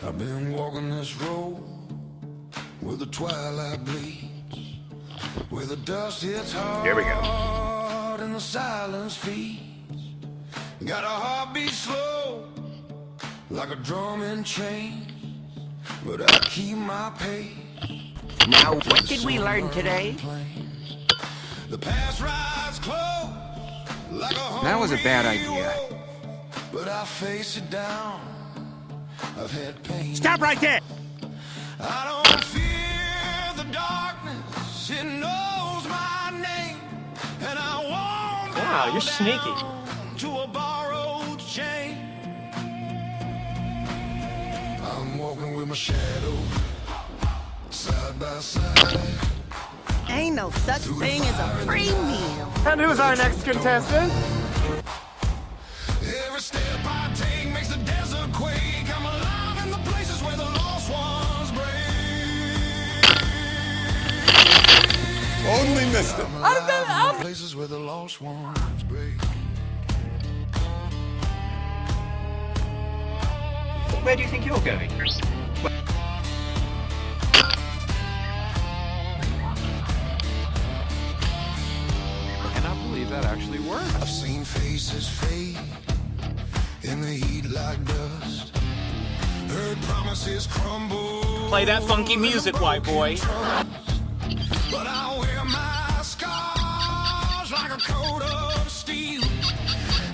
I've been walking this road where the twilight bleeds, where the dust hits hard. Here we go. And the silence feeds. Got a heartbeat slow, like a drum in chains, but I keep my pace. Now, what did we learn today? The past rides close, like a That was a bad idea. but I face it down. I've had pain. Stop right there! I don't fear the darkness, it knows my name, and I won't Wow, you're sneaky. to a borrowed chain. I'm walking with my shadow, side by side. Ain't no such thing as a free meal. And who's our next contestant? Every step I take makes the desert quake. I'm alive in the places where the lost ones break. Only missed it. I'm alive in the places where the lost ones break. Where do you think you're going? Cannot believe that actually worked. I've seen faces fade in the heat like dust. Heard promises crumble. Play that funky music, white boy. But I wear my scars like a coat of steel.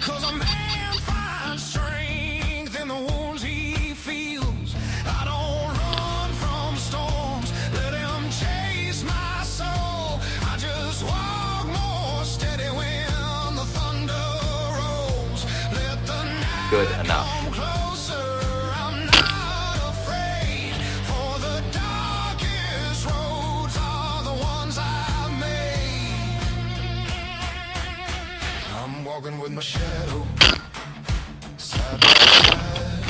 'Cause a man finds strength in the wounds he feels. I don't run from storms, let him chase my soul. I just walk more steady when the thunder rolls. Let the night Good enough. come closer. I'm not afraid, for the darkest roads are the ones I've made. I'm walking with my shadow, side by side.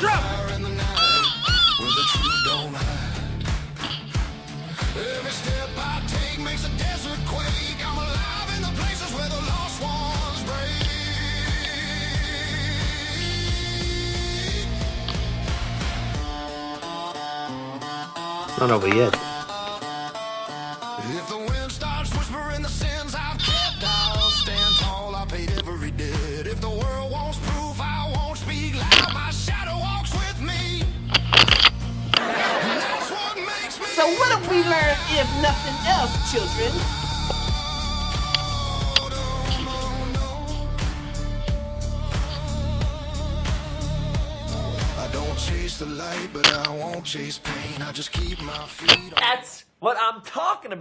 Fire in the night, where the truth don't hide. Every step I take makes a desert quake. I'm alive in the places where the lost ones break. Not over yet. If the wind starts whispering the sins I've kept, I'll stand tall. I paid every debt. If the world wants proof, I won't speak loud. My shadow walks with me. And that's what makes me. So what have we learned if nothing else, children? I don't chase the light, but I won't chase pain. I just keep my feet on. That's what I'm talking about.